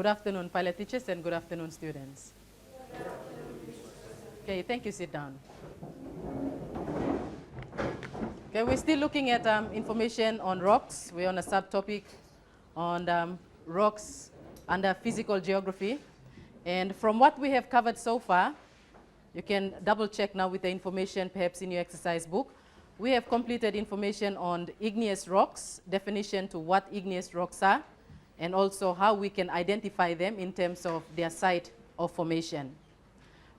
Good afternoon, pilot teachers, and good afternoon, students. Okay, thank you. Sit down. Okay, we're still looking at information on rocks. We're on a subtopic on rocks under physical geography. And from what we have covered so far, you can double check now with the information perhaps in your exercise book. We have completed information on igneous rocks, definition to what igneous rocks are, and also how we can identify them in terms of their site of formation.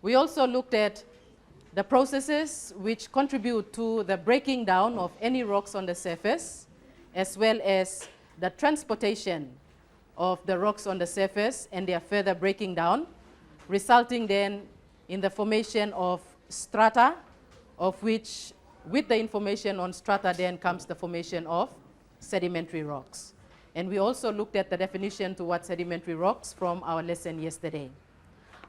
We also looked at the processes which contribute to the breaking down of any rocks on the surface, as well as the transportation of the rocks on the surface and their further breaking down, resulting then in the formation of strata, of which, with the information on strata, then comes the formation of sedimentary rocks. And we also looked at the definition to what sedimentary rocks from our lesson yesterday.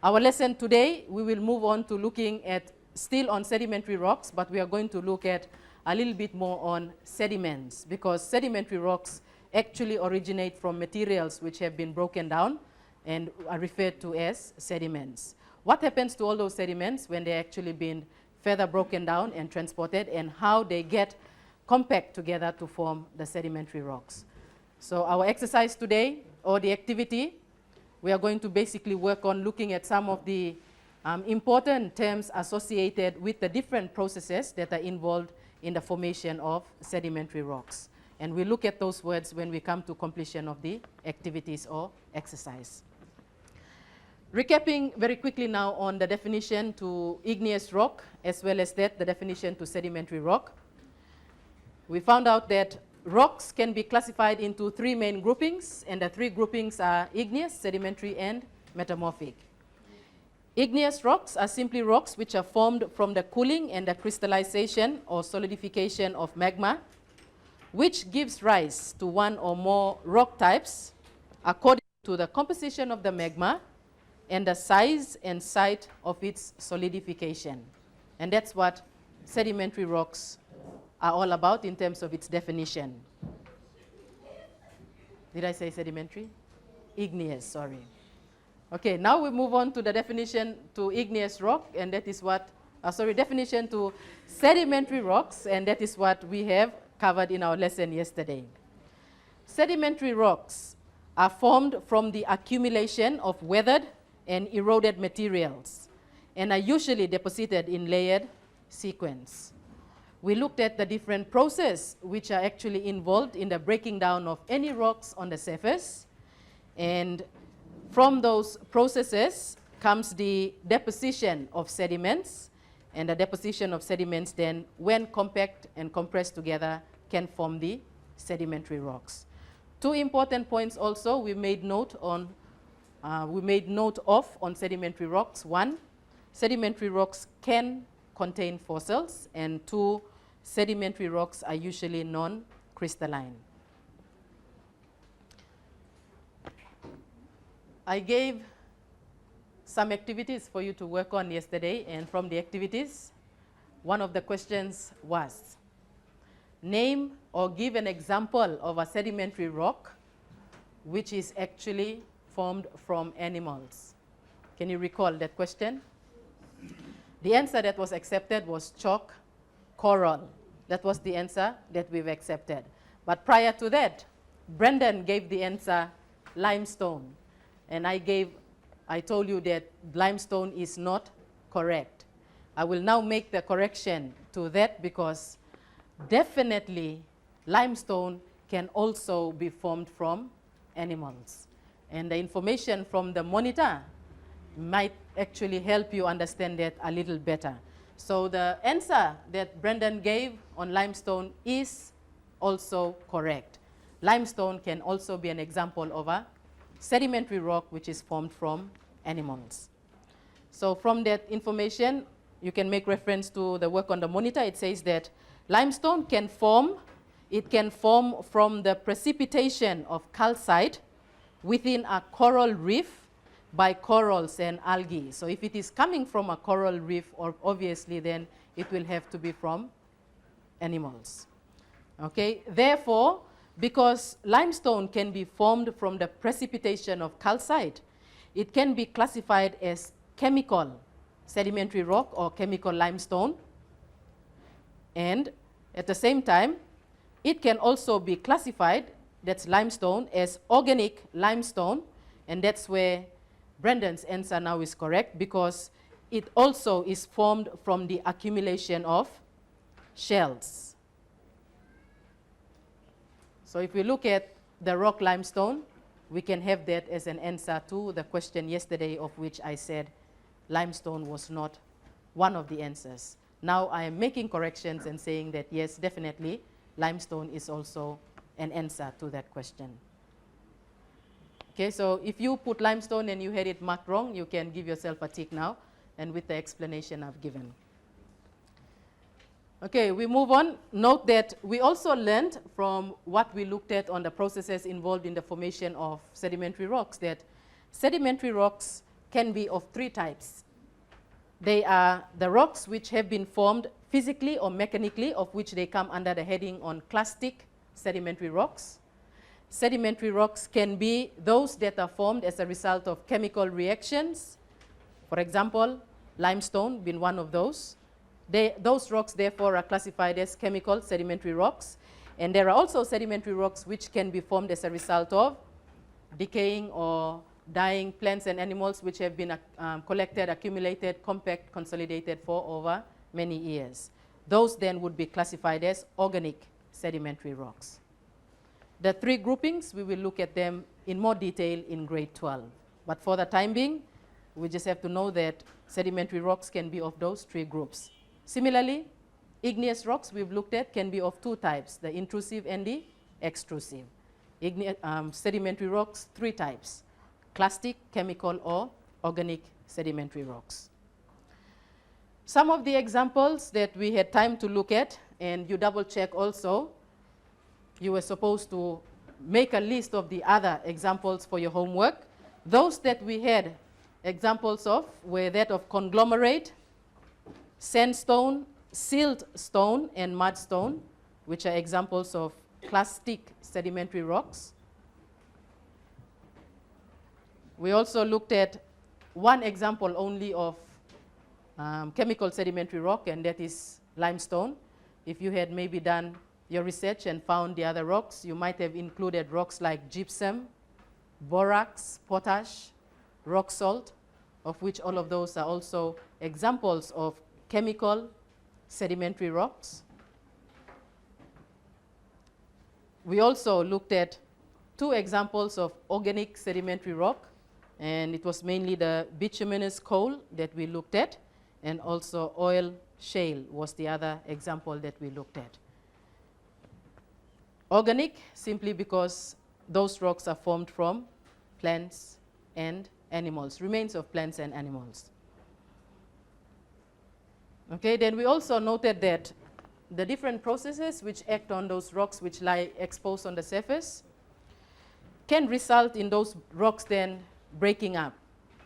Our lesson today, we will move on to looking at still on sedimentary rocks, but we are going to look at a little bit more on sediments, because sedimentary rocks actually originate from materials which have been broken down and are referred to as sediments. What happens to all those sediments when they're actually been further broken down and transported, and how they get compact together to form the sedimentary rocks? So our exercise today, or the activity, we are going to basically work on looking at some of the important terms associated with the different processes that are involved in the formation of sedimentary rocks. And we look at those words when we come to completion of the activities or exercise. Recapping very quickly now on the definition to igneous rock, as well as that, the definition to sedimentary rock. We found out that rocks can be classified into three main groupings, and the three groupings are igneous, sedimentary, and metamorphic. Igneous rocks are simply rocks which are formed from the cooling and the crystallization or solidification of magma, which gives rise to one or more rock types according to the composition of the magma and the size and site of its solidification. And that's what sedimentary rocks are all about in terms of its definition. Did I say sedimentary? Igneous, sorry. Okay, now we move on to the definition to igneous rock, and that is what, definition to sedimentary rocks, and that is what we have covered in our lesson yesterday. Sedimentary rocks are formed from the accumulation of weathered and eroded materials, and are usually deposited in layered sequence. We looked at the different processes which are actually involved in the breaking down of any rocks on the surface. And from those processes comes the deposition of sediments. And the deposition of sediments then, when compact and compressed together, can form the sedimentary rocks. Two important points also we made note of on sedimentary rocks. One, sedimentary rocks can contain fossils, and two, sedimentary rocks are usually non-crystalline. I gave some activities for you to work on yesterday, and from the activities, one of the questions was, name or give an example of a sedimentary rock which is actually formed from animals. Can you recall that question? The answer that was accepted was chalk, coral. That was the answer that we've accepted. But prior to that, Brendan gave the answer limestone. And I told you that limestone is not correct. I will now make the correction to that, because definitely limestone can also be formed from animals. And the information from the monitor might actually help you understand that a little better. So the answer that Brendan gave on limestone is also correct. Limestone can also be an example of a sedimentary rock which is formed from animals. So from that information, you can make reference to the work on the monitor. It says that limestone can form from the precipitation of calcite within a coral reef by corals and algae. So if it is coming from a coral reef, or obviously then it will have to be from animals. Okay, therefore, Because limestone can be formed from the precipitation of calcite, it can be classified as chemical sedimentary rock or chemical limestone. And at the same time, it can also be classified, that's limestone, as organic limestone. And that's where Brendan's answer now is correct, because it also is formed from the accumulation of shells. So if we look at the rock limestone, we can have that as an answer to the question yesterday, of which I said limestone was not one of the answers. Now I am making corrections and saying that yes, definitely, limestone is also an answer to that question. Okay, so if you put limestone and you had it marked wrong, you can give yourself a tick now, and with the explanation I've given. Okay, we move on. Note that we also learned from what we looked at on the processes involved in the formation of sedimentary rocks that sedimentary rocks can be of three types. They are the rocks which have been formed physically or mechanically, of which they come under the heading on clastic sedimentary rocks. Sedimentary rocks can be those that are formed as a result of chemical reactions. For example, limestone being one of those. Those rocks, therefore, are classified as chemical sedimentary rocks. And there are also sedimentary rocks which can be formed as a result of decaying or dying plants and animals which have been collected, accumulated, compact, consolidated for over many years. Those then would be classified as organic sedimentary rocks. The three groupings, we will look at them in more detail in grade 12. But for the time being, we just have to know that sedimentary rocks can be of those three groups. Similarly, igneous rocks we've looked at can be of two types, the intrusive and the extrusive. Sedimentary rocks, three types: clastic, chemical, or organic sedimentary rocks. Some of the examples that we had time to look at, and you double check also, you were supposed to make a list of the other examples for your homework. Those that we had examples of were that of conglomerate, sandstone, silt stone, and mudstone, which are examples of clastic sedimentary rocks. We also looked at one example only of chemical sedimentary rock, and that is limestone. If you had maybe done your research and found the other rocks, you might have included rocks like gypsum, borax, potash, rock salt, of which all of those are also examples of chemical sedimentary rocks. We also looked at two examples of organic sedimentary rock, and it was mainly the bituminous coal that we looked at, and also oil shale was the other example that we looked at. Organic, simply because those rocks are formed from plants and animals, remains of plants and animals. Okay, then we also noted that the different processes which act on those rocks which lie exposed on the surface can result in those rocks then breaking up.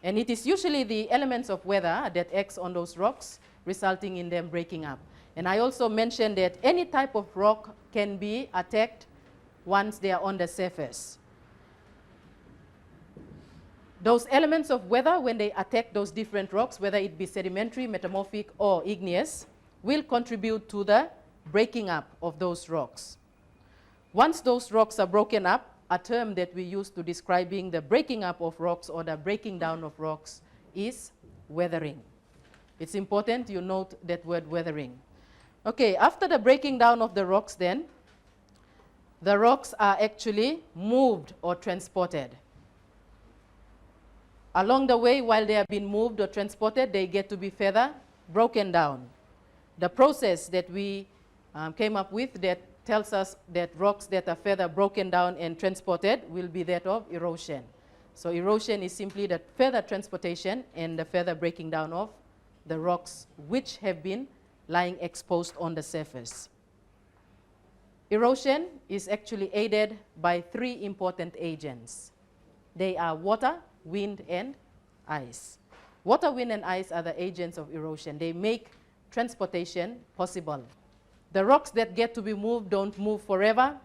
And it is usually the elements of weather that acts on those rocks, resulting in them breaking up. And I also mentioned that any type of rock can be attacked once they are on the surface. Those elements of weather, when they attack those different rocks, whether it be sedimentary, metamorphic, or igneous, will contribute to the breaking up of those rocks. Once those rocks are broken up, a term that we use to describing the breaking up of rocks or the breaking down of rocks is weathering. It's important you note that word weathering. Okay, after the breaking down of the rocks then, the rocks are actually moved or transported. Along the way, while they are being moved or transported, they get to be further broken down. The process that we came up with that tells us that rocks that are further broken down and transported will be that of erosion. So erosion is simply the further transportation and the further breaking down of the rocks which have been lying exposed on the surface. Erosion is actually aided by three important agents. They are water, wind, and ice. Water, wind, and ice are the agents of erosion. They make transportation possible. The rocks that get to be moved don't move forever.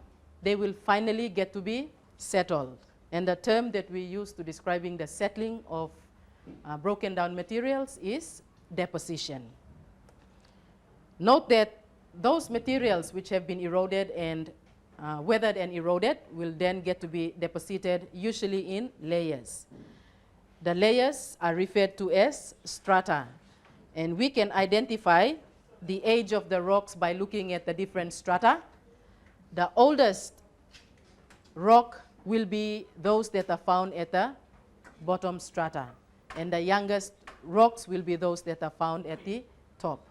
they will finally get to be settled. And the term that we use to describing the settling of broken down materials is deposition. Note that those materials which have been eroded and weathered and eroded will then get to be deposited usually in layers. The layers are referred to as strata, and we can identify the age of the rocks by looking at the different strata. The oldest rock will be those that are found at the bottom strata, and the youngest rocks will be those that are found at the top.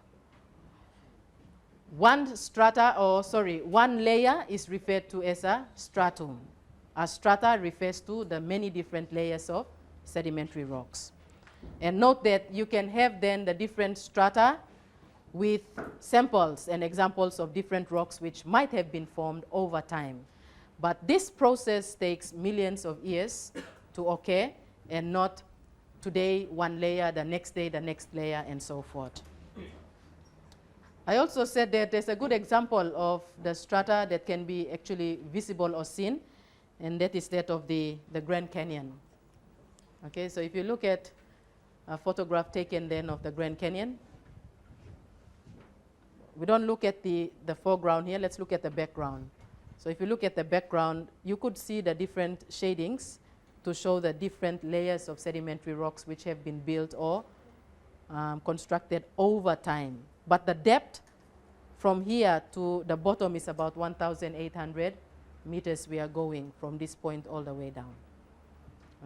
One layer is referred to as a stratum. A strata refers to the many different layers of sedimentary rocks. And note that you can have then the different strata with samples and examples of different rocks which might have been formed over time. But this process takes millions of years to occur, and not today one layer, the next day the next layer, and so forth. I also said that there's a good example of the strata that can be actually visible or seen, and that is that of the Grand Canyon. Okay, so if you look at a photograph taken then of the Grand Canyon, we don't look at the foreground here, let's look at the background. So if you look at the background, you could see the different shadings to show the different layers of sedimentary rocks which have been built or constructed over time. But the depth from here to the bottom is about 1,800 meters we are going from this point all the way down.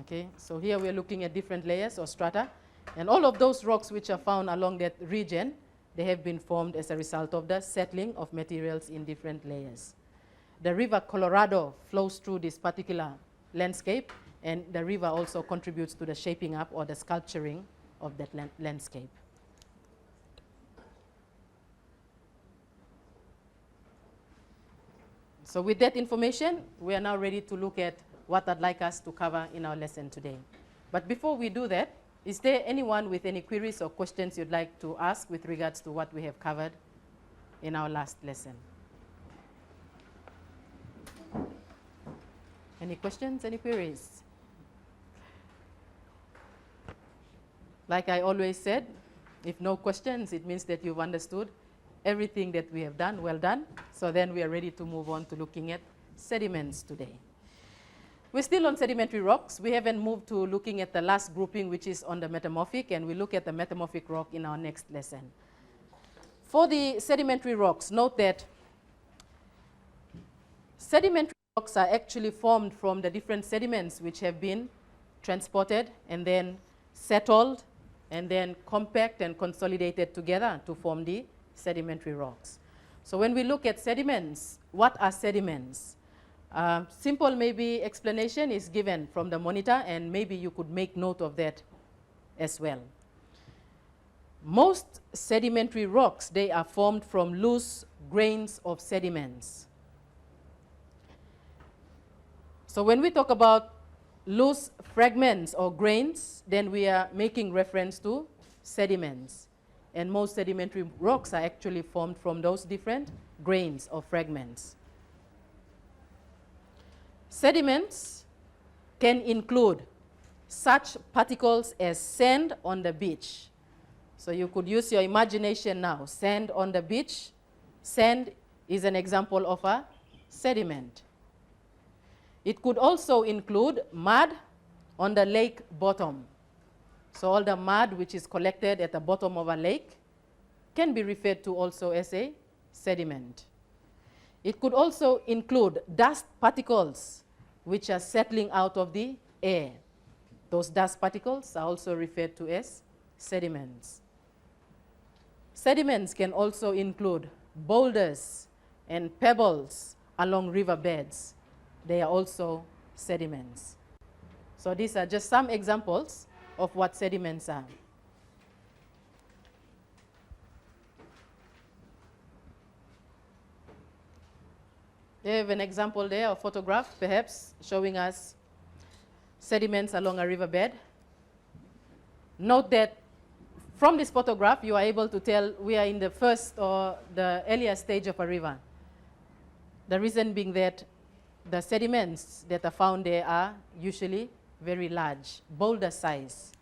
Okay, so here we are looking at different layers or strata, and all of those rocks which are found along that region, they have been formed as a result of the settling of materials in different layers. The river Colorado flows through this particular landscape, and the river also contributes to the shaping up or the sculpturing of that landscape. So with that information, we are now ready to look at what I'd like us to cover in our lesson today. But before we do that, is there anyone with any queries or questions you'd like to ask with regards to what we have covered in our last lesson? Any questions, any queries? Like I always said, if no questions, it means that you've understood everything that we have done. Well done. So then we are ready to move on to looking at sediments today. We're still on sedimentary rocks. We haven't moved to looking at the last grouping, which is on the metamorphic, and we look at the metamorphic rock in our next lesson. For the sedimentary rocks, note that sedimentary rocks are actually formed from the different sediments which have been transported and then settled and then compact and consolidated together to form the sedimentary rocks. So when we look at sediments, what are sediments? Simple maybe explanation is given from the monitor, and maybe you could make note of that as well. Most sedimentary rocks, they are formed from loose grains of sediments. So when we talk about loose fragments or grains, then we are making reference to sediments. And most sedimentary rocks are actually formed from those different grains or fragments. Sediments can include such particles as sand on the beach. So you could use your imagination now. Sand on the beach. Sand is an example of a sediment. It could also include mud on the lake bottom. So all the mud which is collected at the bottom of a lake can be referred to also as a sediment. It could also include dust particles which are settling out of the air. Those dust particles are also referred to as sediments. Sediments can also include boulders and pebbles along riverbeds. They are also sediments. So these are just some examples of what sediments are. They have an example there, a photograph perhaps, showing us sediments along a riverbed. Note that from this photograph, you are able to tell we are in the first or the earlier stage of a river. The reason being that the sediments that are found there are usually very large, boulder size.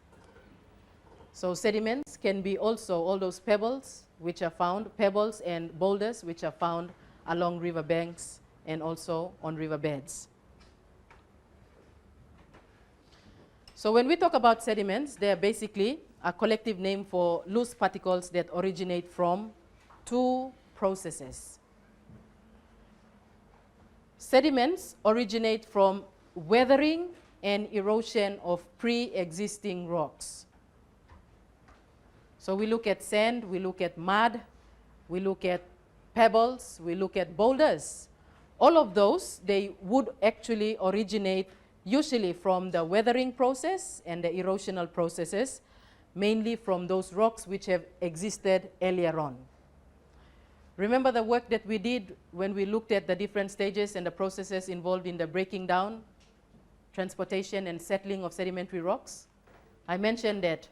So sediments can be also all those pebbles which are found, pebbles and boulders which are found along river banks and also on riverbeds. So when we talk about sediments, they are basically a collective name for loose particles that originate from two processes. Sediments originate from weathering and erosion of pre-existing rocks. So we look at sand, we look at mud, we look at pebbles, we look at boulders. All of those, they would actually originate usually from the weathering process and the erosional processes, mainly from those rocks which have existed earlier on. Remember the work that we did when we looked at the different stages and the processes involved in the breaking down, transportation, and settling of sedimentary rocks? I mentioned that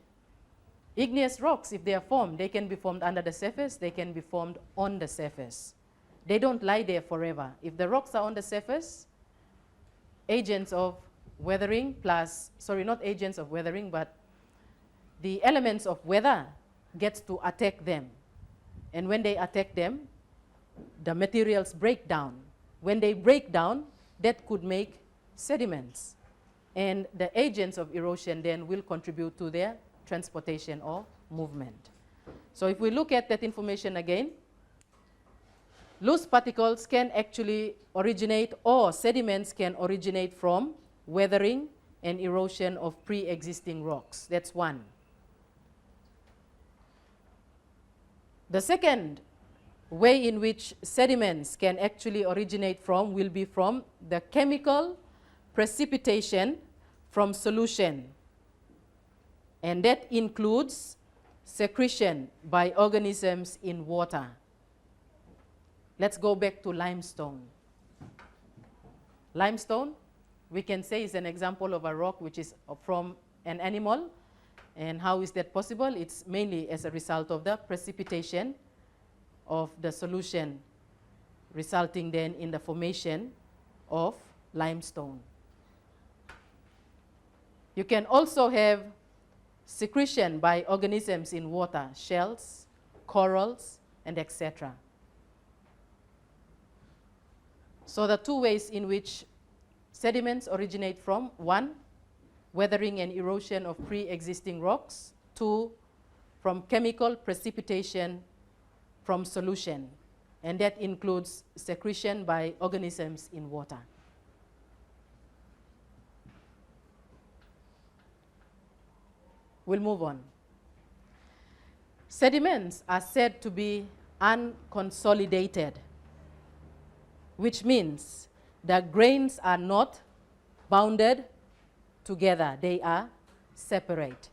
igneous rocks, if they are formed, they can be formed under the surface, they can be formed on the surface. They don't lie there forever. If the rocks are on the surface, agents of weathering plus, sorry, not agents of weathering, but the elements of weather gets to attack them. And when they attack them, the materials break down. When they break down, that could make sediments. And the agents of erosion then will contribute to their transportation or movement. So if we look at that information again, loose particles can actually originate, or sediments can originate from weathering and erosion of pre-existing rocks. That's one. The second way in which sediments can actually originate from will be from the chemical precipitation from solution. And that includes secretion by organisms in water. Let's go back to limestone. Limestone, we can say, is an example of a rock which is from an animal. And how is that possible? It's mainly as a result of the precipitation of the solution, resulting then in the formation of limestone. You can also have secretion by organisms in water, shells, corals, and etc. So the two ways in which sediments originate from: one, weathering and erosion of pre-existing rocks; two, from chemical precipitation from solution, and that includes secretion by organisms in water. We'll move on. Sediments are said to be unconsolidated, which means the grains are not bounded together, they are separate,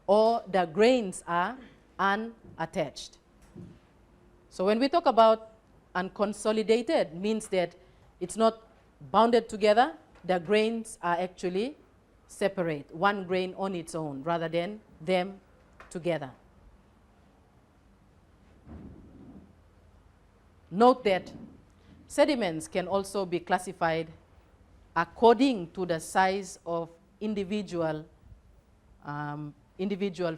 or the grains are unattached. So when we talk about unconsolidated, means that it's not bounded together, the grains are actually separate, one grain on its own, rather than them together. Note that sediments can also be classified according to the size of individual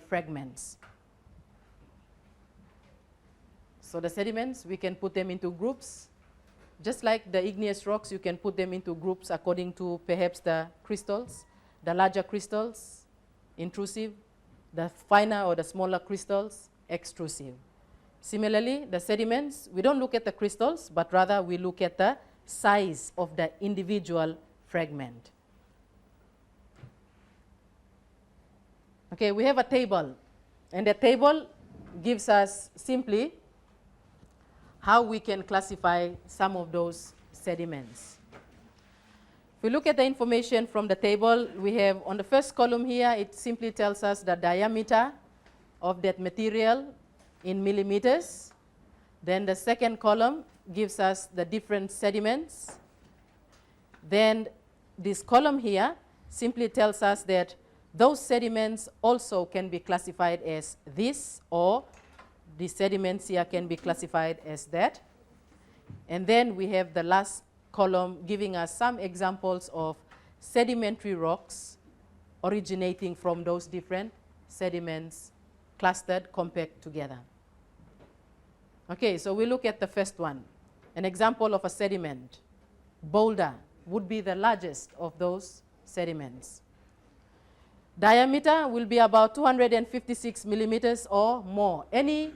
fragments. So the sediments, we can put them into groups. Just like the igneous rocks, you can put them into groups according to perhaps the crystals. The larger crystals, intrusive. The finer or the smaller crystals, extrusive. Similarly, the sediments, we don't look at the crystals, but rather we look at the size of the individual fragment. Okay, we have a table, and the table gives us simply how we can classify some of those sediments. If we look at the information from the table, we have on the first column here, it simply tells us the diameter of that material in millimeters. Then the second column gives us the different sediments. Then this column here simply tells us that those sediments also can be classified as this, or the sediments here can be classified as that. And then we have the last column giving us some examples of sedimentary rocks originating from those different sediments clustered, compact together. Okay, so we look at the first one. An example of a sediment boulder would be the largest of those sediments. Diameter will be about 256 millimeters or more. Any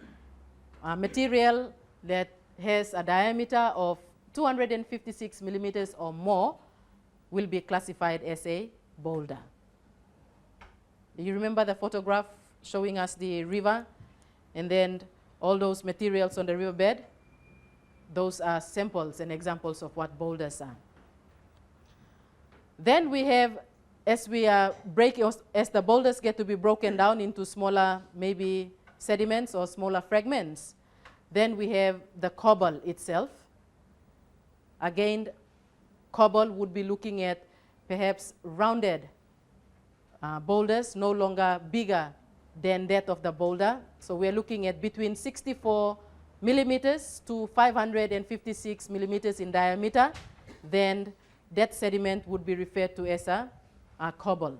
material that has a diameter of 256 millimeters or more will be classified as a boulder. Do you remember the photograph showing us the river and then all those materials on the riverbed? Those are samples and examples of what boulders are. Then we have, as the boulders get to be broken down into smaller, maybe sediments or smaller fragments, then we have the cobble itself. Again, cobble would be looking at perhaps rounded boulders, no longer bigger than that of the boulder. So we're looking at between 64 millimeters to 556 millimeters in diameter. Then that sediment would be referred to as a cobble.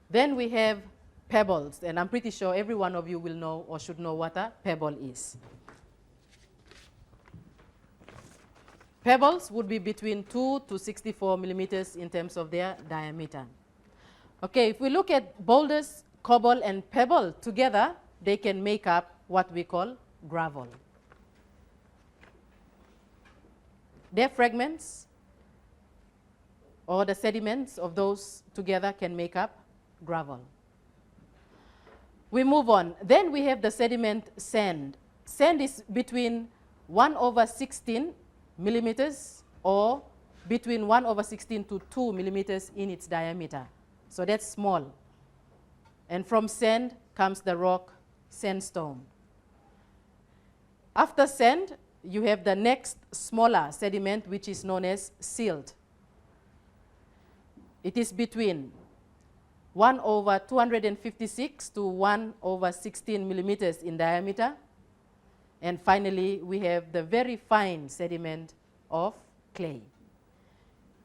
Then we have pebbles, and I'm pretty sure every one of you will know or should know what a pebble is. Pebbles would be between 2 to 64 millimeters in terms of their diameter. Okay, if we look at boulders, cobble, and pebble together, they can make up what we call gravel. Their fragments or the sediments of those together can make up gravel. We move on. Then we have the sediment sand. Sand is between 1/16 millimeters or between 1/16 to 2 millimeters in its diameter. So that's small. And from sand comes the rock sandstone. After sand, you have the next smaller sediment, which is known as silt. It is between 1/256 to 1/16 millimeters in diameter. And finally, we have the very fine sediment of clay.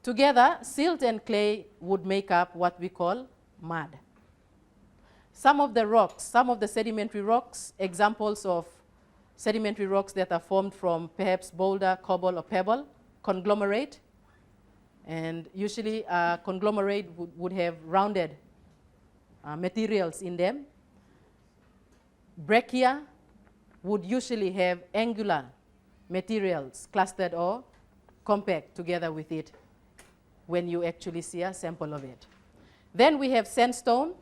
Together, silt and clay would make up what we call mud. Some of the rocks, some of the sedimentary rocks, examples of sedimentary rocks that are formed from perhaps boulder, cobble, or pebble, conglomerate. And usually a conglomerate would have rounded materials in them. Breccia would usually have angular materials clustered or compact together with it when you actually see a sample of it. Then we have sandstone,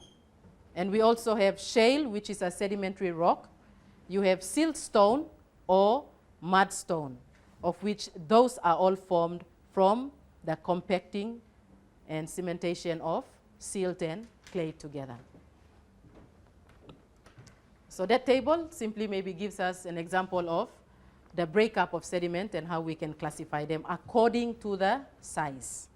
and we also have shale, which is a sedimentary rock. You have siltstone or mudstone, of which those are all formed from the compacting and cementation of silt and clay together. So that table simply maybe gives us an example of the breakup of sediment and how we can classify them according to the size.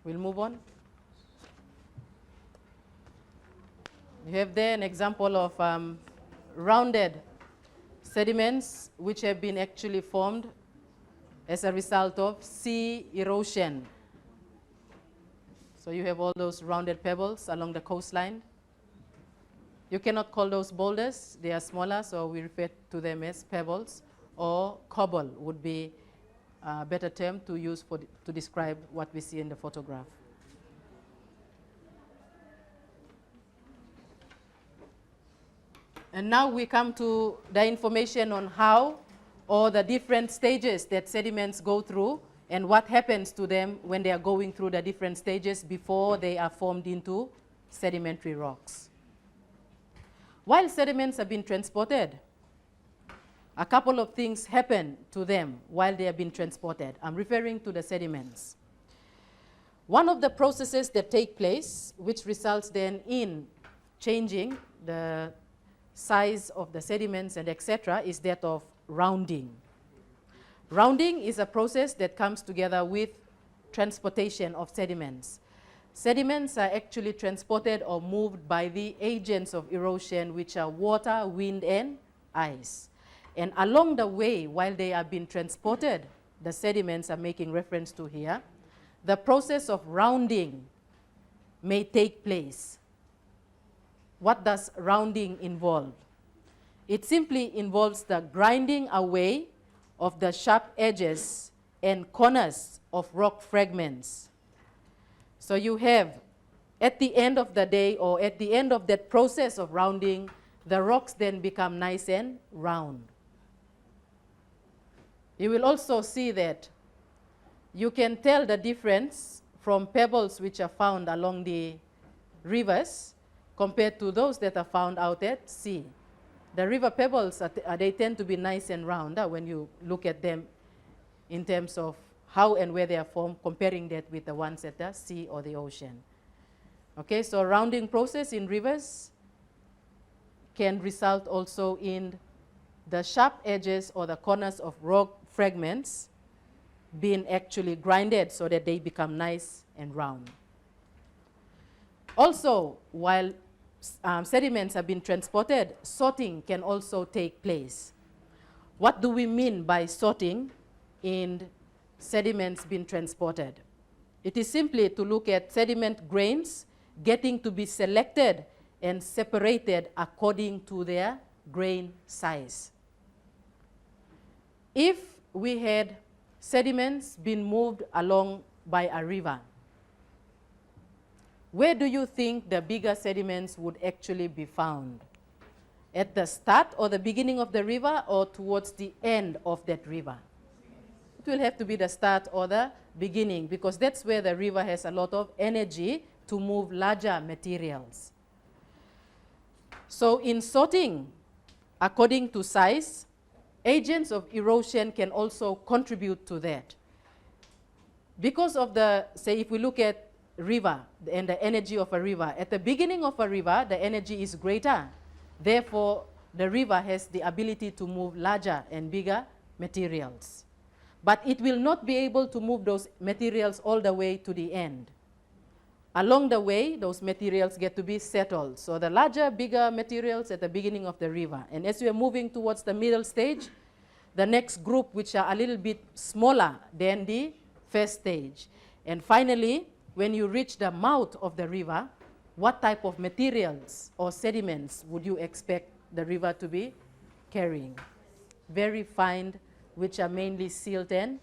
We'll move on. You have there an example of rounded sediments which have been actually formed as a result of sea erosion. So you have all those rounded pebbles along the coastline. You cannot call those boulders, they are smaller, so we refer to them as pebbles, or cobble would be a better term to use to describe what we see in the photograph. And now we come to the information on how or the different stages that sediments go through and what happens to them when they are going through the different stages before they are formed into sedimentary rocks. While sediments are being transported, a couple of things happen to them while they are being transported. I'm referring to the sediments. One of the processes that take place, which results then in changing the size of the sediments and etc., is that of rounding. Rounding is a process that comes together with transportation of sediments. Sediments are actually transported or moved by the agents of erosion, which are water, wind, and ice. And along the way, while they are being transported, the sediments are making reference to here, the process of rounding may take place. What does rounding involve? It simply involves the grinding away of the sharp edges and corners of rock fragments. So you have, at the end of the day or at the end of that process of rounding, the rocks then become nice and round. You will also see that you can tell the difference from pebbles which are found along the rivers compared to those that are found out at sea. The river pebbles, they tend to be nice and round when you look at them in terms of how and where they are formed, comparing that with the ones at the sea or the ocean. Okay, so rounding process in rivers can result also in the sharp edges or the corners of rock fragments being actually grinded so that they become nice and round. Also, while sediments have been transported, sorting can also take place. What do we mean by sorting in sediments being transported? It is simply to look at sediment grains getting to be selected and separated according to their grain size. If we had sediments being moved along by a river, where do you think the bigger sediments would actually be found? At the start or the beginning of the river, or towards the end of that river? It will have to be the start or the beginning, because that's where the river has a lot of energy to move larger materials. So in sorting, according to size, agents of erosion can also contribute to that. Because of the, say if we look at river and the energy of a river, at the beginning of a river, the energy is greater. Therefore, the river has the ability to move larger and bigger materials. But it will not be able to move those materials all the way to the end. Along the way, those materials get to be settled. So the larger, bigger materials at the beginning of the river. And as we are moving towards the middle stage, the next group, which are a little bit smaller than the first stage. And finally, when you reach the mouth of the river, what type of materials or sediments would you expect the river to be carrying? Very fine, which are mainly silt and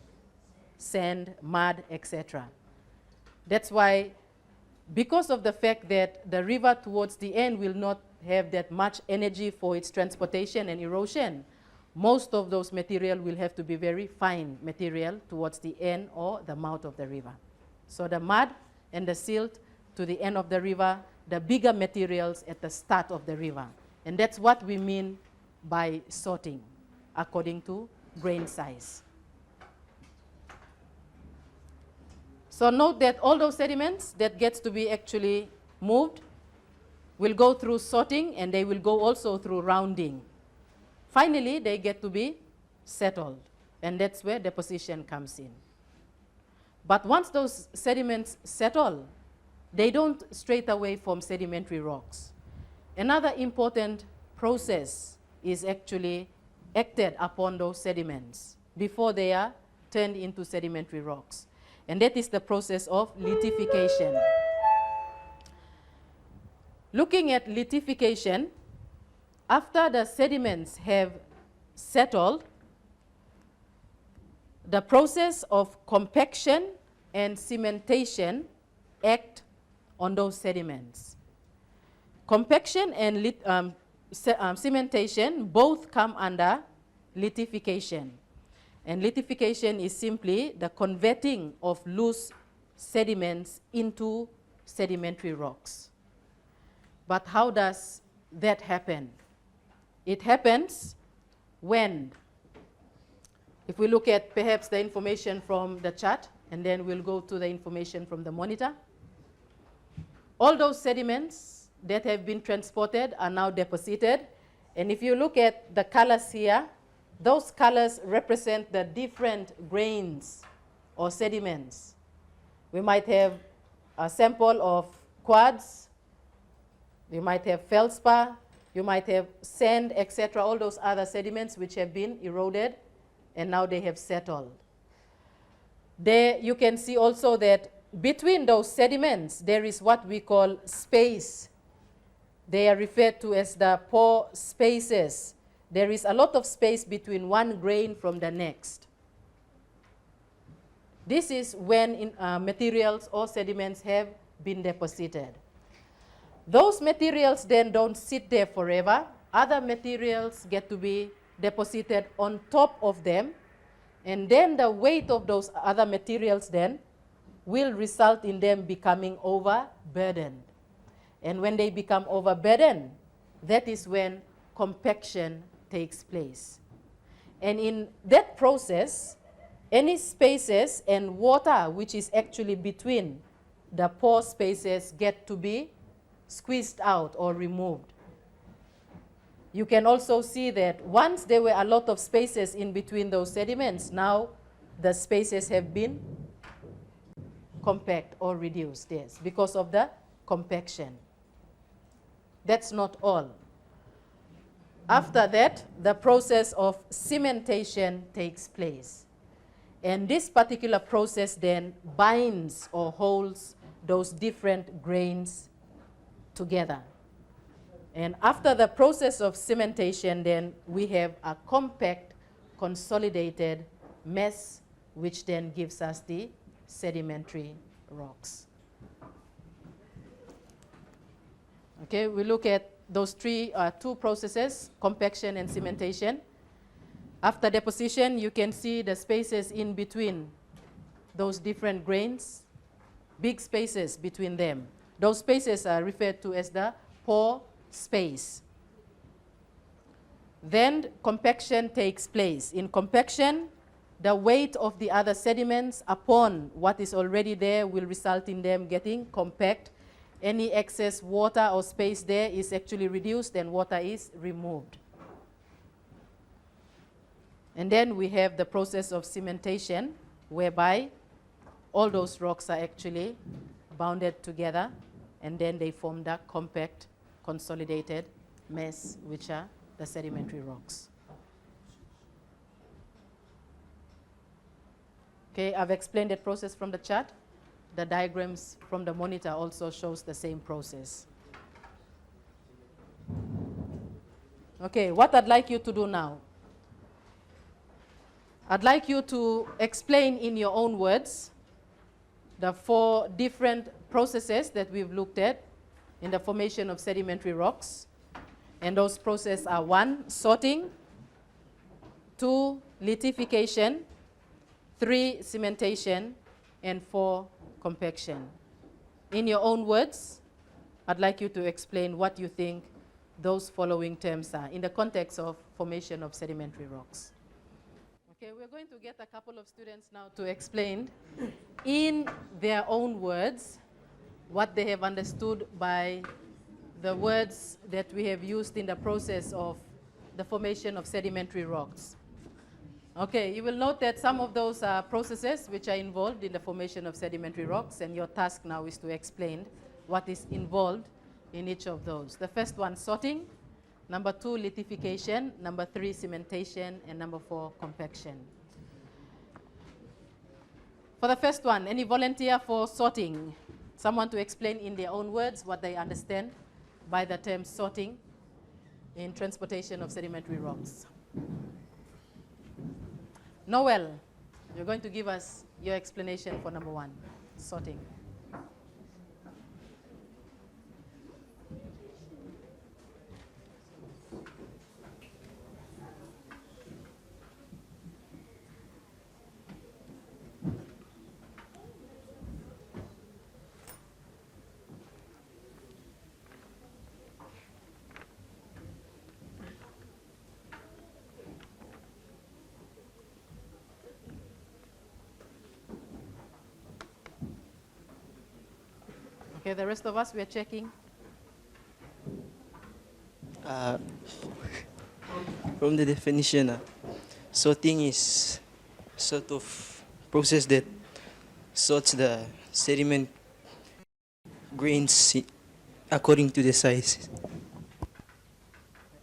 sand, mud, etc. That's why, because of the fact that the river towards the end will not have that much energy for its transportation and erosion, most of those material will have to be very fine material towards the end or the mouth of the river. So the mud and the silt to the end of the river, the bigger materials at the start of the river. And that's what we mean by sorting, according to grain size. So note that all those sediments that gets to be actually moved will go through sorting, and they will go also through rounding. Finally, they get to be settled, and that's where deposition comes in. But once those sediments settle, they don't straight away form sedimentary rocks. Another important process is actually acted upon those sediments before they are turned into sedimentary rocks. And that is the process of litification. Looking at litification, after the sediments have settled, the process of compaction and cementation act on those sediments. Compaction and cementation both come under litification. And litification is simply the converting of loose sediments into sedimentary rocks. But how does that happen? It happens when, if we look at perhaps the information from the chart, and then we'll go to the information from the monitor. All those sediments that have been transported are now deposited. And if you look at the colors here, those colors represent the different grains or sediments. We might have a sample of quartz, you might have feldspar, you might have sand, etc., all those other sediments which have been eroded and now they have settled. There you can see also that between those sediments there is what we call space. They are referred to as the pore spaces. There is a lot of space between one grain from the next. This is when materials or sediments have been deposited. Those materials then don't sit there forever. Other materials get to be deposited on top of them, and then the weight of those other materials then will result in them becoming overburdened. And when they become overburdened, that is when compaction takes place. And in that process, any spaces and water which is actually between the pore spaces get to be squeezed out or removed. You can also see that once there were a lot of spaces in between those sediments, now the spaces have been compact or reduced, yes, because of the compaction. That's not all. After that, the process of cementation takes place. And this particular process then binds or holds those different grains together. And after the process of cementation, then we have a compact, consolidated mess, which then gives us the sedimentary rocks. Okay, we look at those two processes, compaction and cementation. After deposition, you can see the spaces in between those different grains, big spaces between them. Those spaces are referred to as the pore space. Then compaction takes place. In compaction, the weight of the other sediments upon what is already there will result in them getting compact. Any excess water or space there is actually reduced and water is removed. And then we have the process of cementation, whereby all those rocks are actually bounded together, and then they form the compact, consolidated mess, which are the sedimentary rocks. Okay, I've explained that process from the chart. The diagrams from the monitor also shows the same process. Okay, what I'd like you to do now, I'd like you to explain in your own words the 4 different processes that we've looked at in the formation of sedimentary rocks. And those processes are 1, sorting, 2, litification, 3, cementation, and 4, compaction. In your own words, I'd like you to explain what you think those following terms are in the context of formation of sedimentary rocks. Okay, we're going to get a couple of students now to explain in their own words what they have understood by the words that we have used in the process of the formation of sedimentary rocks. Okay, you will note that some of those are processes which are involved in the formation of sedimentary rocks, and your task now is to explain what is involved in each of those. The first one, sorting. Number 2, litification. Number 3, cementation. And number 4, compaction. For the first one, any volunteer for sorting? Someone to explain in their own words what they understand by the term sorting in transportation of sedimentary rocks. Noel, you're going to give us your explanation for number 1, sorting. Okay, the rest of us, we are checking. From the definition, sorting is sort of process that sorts the sediment grains according to the size.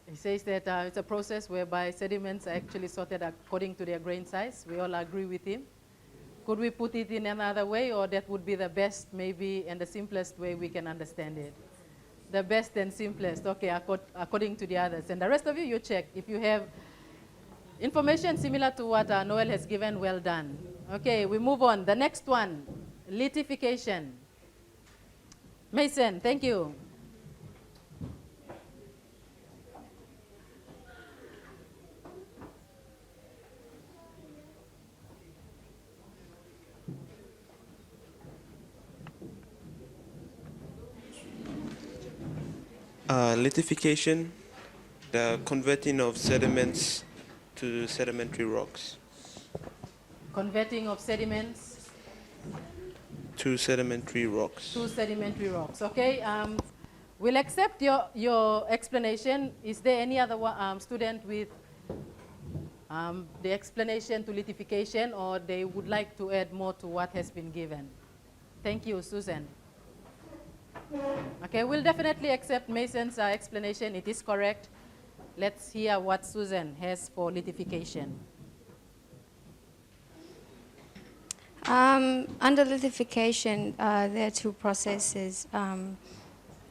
He says that it's a process whereby sediments are actually sorted according to their grain size. We all agree with him. Could we put it in another way, or that would be the best maybe and the simplest way we can understand it? The best and simplest, okay, according to the others. And the rest of you, you check. If you have information similar to what Noel has given, well done. Okay, we move on. The next one, litification. Mason, thank you. Litification, the converting of sediments to sedimentary rocks. Converting of sediments To sedimentary rocks. to sedimentary rocks. Okay, we'll accept your explanation. Is there any other student with the explanation to litification, or they would like to add more to what has been given? Thank you, Susan. Okay, we'll definitely accept Mason's explanation. It is correct. Let's hear what Susan has for litification. Under litification, there are two processes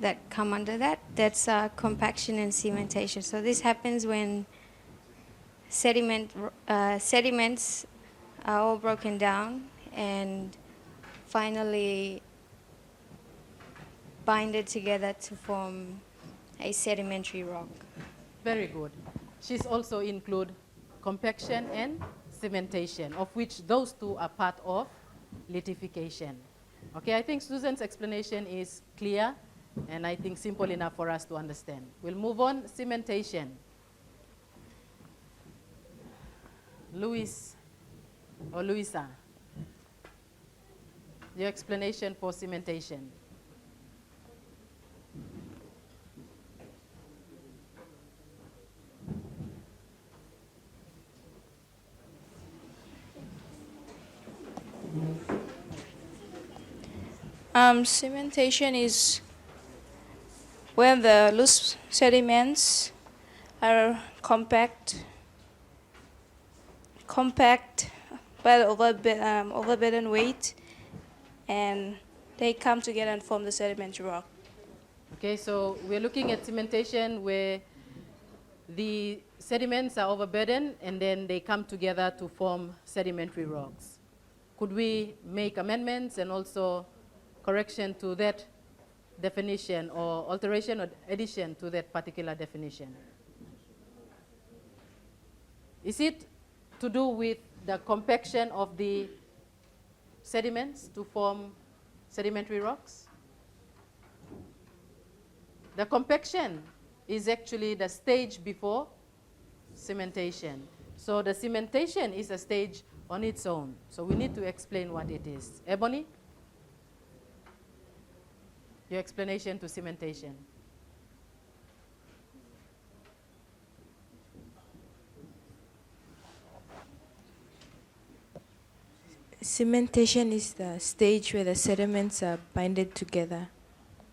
that come under that. That's compaction and cementation. So this happens when sediments are all broken down and finally binded together to form a sedimentary rock. Very good. She's also include compaction and cementation, of which those two are part of litification. Okay, I think Susan's explanation is clear and I think simple enough for us to understand. We'll move on. Cementation. Luis or Luisa, your explanation for cementation. Cementation is when the loose sediments are compact by the overburden weight, and they come together and form the sedimentary rock. Okay, so we're looking at cementation where the sediments are overburdened and then they come together to form sedimentary rocks. Could we make amendments and also correction to that definition, or alteration or addition to that particular definition? Is it to do with the compaction of the sediments to form sedimentary rocks? The compaction is actually the stage before cementation. So the cementation is a stage on its own. So we need to explain what it is. Ebony, your explanation to cementation. Cementation is the stage where the sediments are binded together.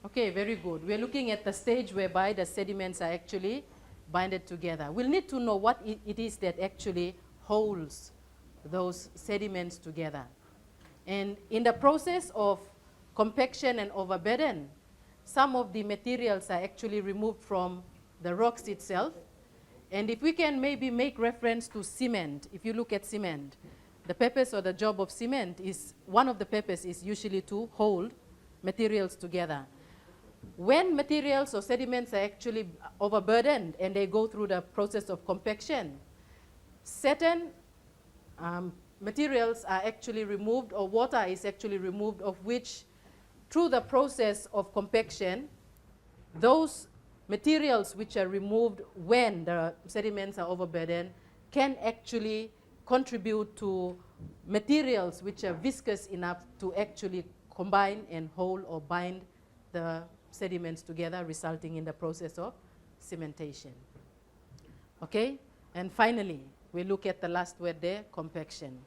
Okay, very good. We're looking at the stage whereby the sediments are actually binded together. We'll need to know what it is that actually holds those sediments together. And in the process of compaction and overburden, some of the materials are actually removed from the rocks itself. And if we can maybe make reference to cement, if you look at cement, the purpose or the job of cement is, one of the purposes is usually to hold materials together. When materials or sediments are actually overburdened and they go through the process of compaction, certain materials are actually removed, or water is actually removed, of which through the process of compaction, those materials which are removed when the sediments are overburdened can actually contribute to materials which are viscous enough to actually combine and hold or bind the sediments together, resulting in the process of cementation. Okay? And finally, we look at the last word there, compaction.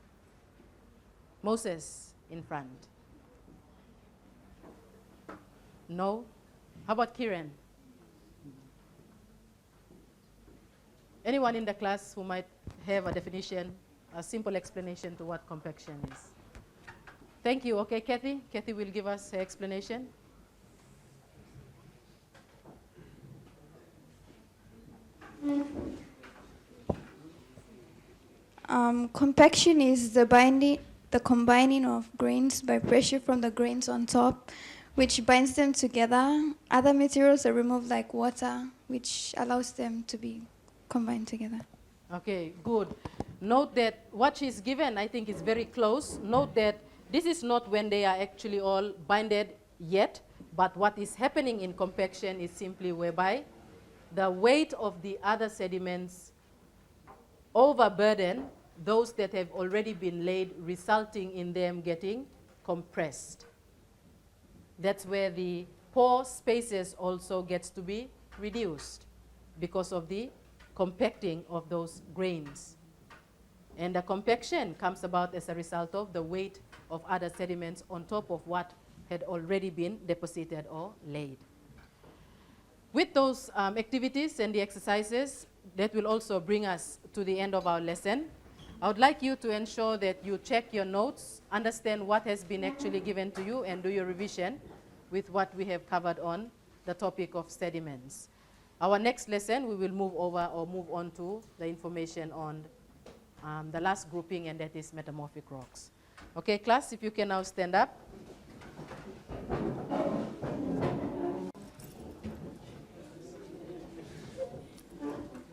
Moses, in front. No? How about Kiran? Anyone in the class who might have a definition, a simple explanation to what compaction is? Thank you. Okay, Kathy? Kathy will give us her explanation. Compaction is the combining of grains by pressure from the grains on top, which binds them together. Other materials are removed like water, which allows them to be combined together. Okay, good. Note that what she's given, I think, is very close. Note that this is not when they are actually all binded yet, but what is happening in compaction is simply whereby the weight of the other sediments overburden those that have already been laid, resulting in them getting compressed. That's where the pore spaces also gets to be reduced because of the compacting of those grains. And the compaction comes about as a result of the weight of other sediments on top of what had already been deposited or laid. With those activities and the exercises, that will also bring us to the end of our lesson. I would like you to ensure that you check your notes, understand what has been actually given to you, and do your revision with what we have covered on the topic of sediments. Our next lesson, we will move on to the information on the last grouping, and that is metamorphic rocks. Okay, class, if you can now stand up.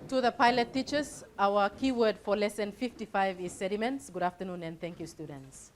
To the pilot teachers, our keyword for lesson 55 is sediments. Good afternoon and thank you, students.